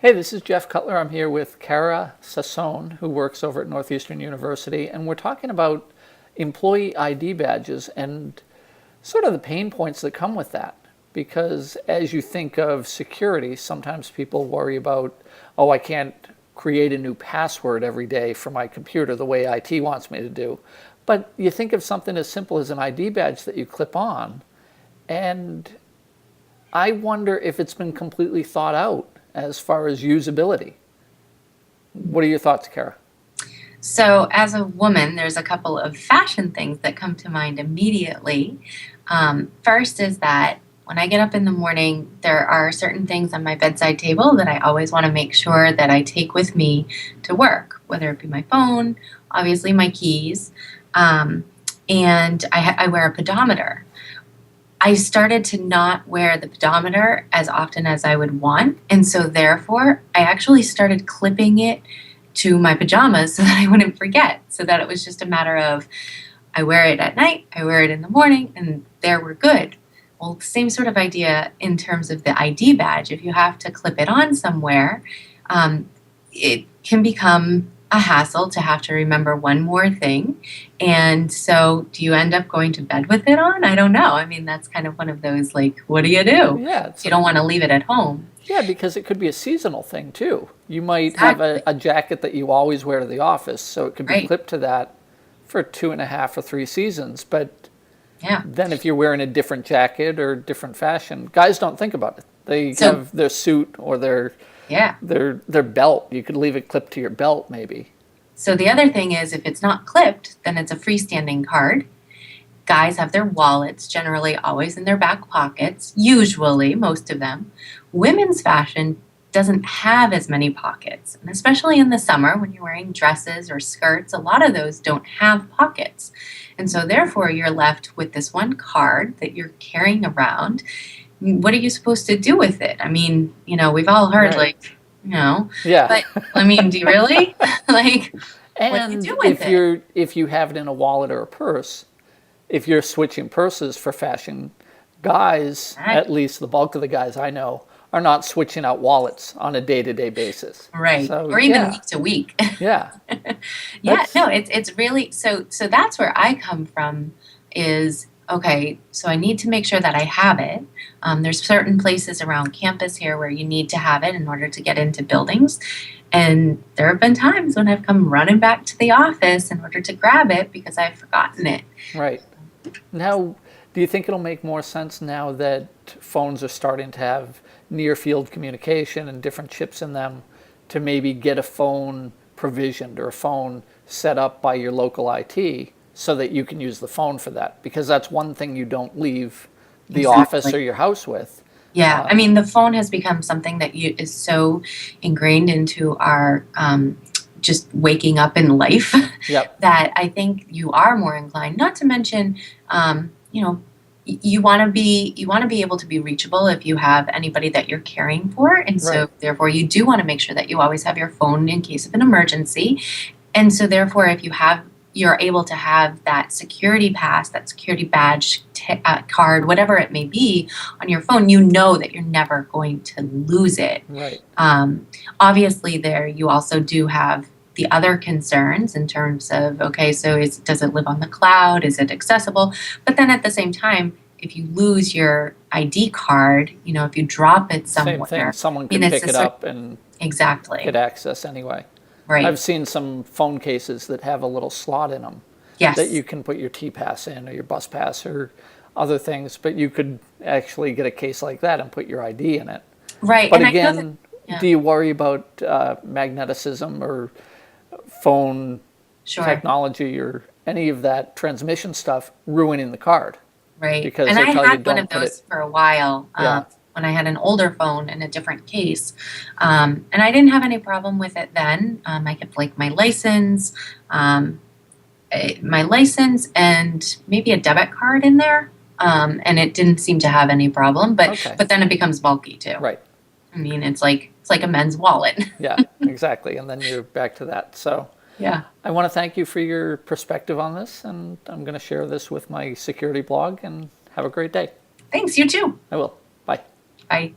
Hey, this is Jeff Cutler. I'm here with Kara Sassone, who works over at Northeastern University, and we're talking about employee ID badges and sort of the pain points that come with that. Because as you think of security, sometimes people worry about, oh, I can't create a new password every day for my computer the way IT wants me to do. But you think of something as simple as an ID badge that you clip on, and I wonder if it's been completely thought out as far as usability. What are your thoughts, Kara? So, as a woman, there's a couple of fashion things that come to mind immediately. First is that when I get up in the morning, there are certain things on my bedside table that I always want to make sure that I take with me to work, whether it be my phone, obviously my keys, and I wear a pedometer. I started to not wear the pedometer as often as I would want. And so, therefore, I actually started clipping it to my pajamas so that I wouldn't forget, so that it was just a matter of I wear it at night, I wear it in the morning, and there we're good. Well, same sort of idea in terms of the ID badge. If you have to clip it on somewhere, it can become a hassle to have to remember one more thing. And so, do you end up going to bed with it on? I don't know. I mean, that's kind of one of those, like, what do you do? Yeah, You don't want to leave it at home. yeah, because it could be a seasonal thing too. You might have Exactly. a jacket that you always wear to the office, so it could be Right. clipped to that for 2.5 or 3 seasons. But Yeah. then if you're wearing a different jacket or different fashion, guys don't think about it. They So, have their suit or yeah. their belt. You could leave it clipped to your belt maybe. So, the other thing is if it's not clipped, then it's a freestanding card. Guys have their wallets generally always in their back pockets, usually, most of them. Women's fashion doesn't have as many pockets, and especially in the summer when you're wearing dresses or skirts, a lot of those don't have pockets. And so, therefore, you're left with this one card that you're carrying around. What are you supposed to do with it? I mean, we've all heard, Right. like, you know, Yeah. but I mean, do you really? Like, what do you And do with it? if you have it in a wallet or a purse, if you're switching purses for fashion, guys, at Exactly. least the bulk of the guys I know, are not switching out wallets on a day-to-day basis. Right. So Or even yeah, week to week. yeah, Yeah, no, that's it's really so that's where I come from is okay, so I need to make sure that I have it. There's certain places around campus here where you need to have it in order to get into buildings. And there have been times when I've come running back to the office in order to grab it because I've forgotten it. right. Now, do you think it'll make more sense now that phones are starting to have near field communication and different chips in them to maybe get a phone provisioned or a phone set up by your local IT so that you can use the phone for that? Because that's one thing you don't leave the office Exactly. or your house with. Yeah, I mean, the phone has become something that is so ingrained into our just waking up in life Yep, that I think you are more inclined. Not to mention, um, you know, you want to be able to be reachable if you have anybody that you're caring for, and right. so therefore you do want to make sure that you always have your phone in case of an emergency. And so, therefore, if you're able to have that security pass, that security badge, card, whatever it may be, on your phone, you know that you're never going to lose it. Right. Um, Obviously, there you also do have the other concerns in terms of okay, so does it live on the cloud? Is it accessible? But then at the same time, if you lose your ID card, if you drop it Same thing. somewhere, Someone I mean, could it's pick a it sort up and exactly get access anyway. right. I've seen some phone cases that have a little slot in them that Yes, you can put your T pass in or your bus pass or other things, but you could actually get a case like that and put your ID in it. right. But And I know that. again, Yeah, do you worry about magneticism or phone sure. technology or any of that transmission stuff ruining the card? Right. Because And they I tell you had one of don't put those it, for a while yeah, when I had an older phone in a different case. And I didn't have any problem with it then. I kept like um, my license and maybe a debit card in there. And it didn't seem to have any problem, but okay, but then it becomes bulky too. right, I mean, it's like a men's wallet. yeah, exactly. And then you're back to that. So Yeah. I want to thank you for your perspective on this, and I'm going to share this with my security blog and have a great day. Thanks, you too. I will. Bye. Bye.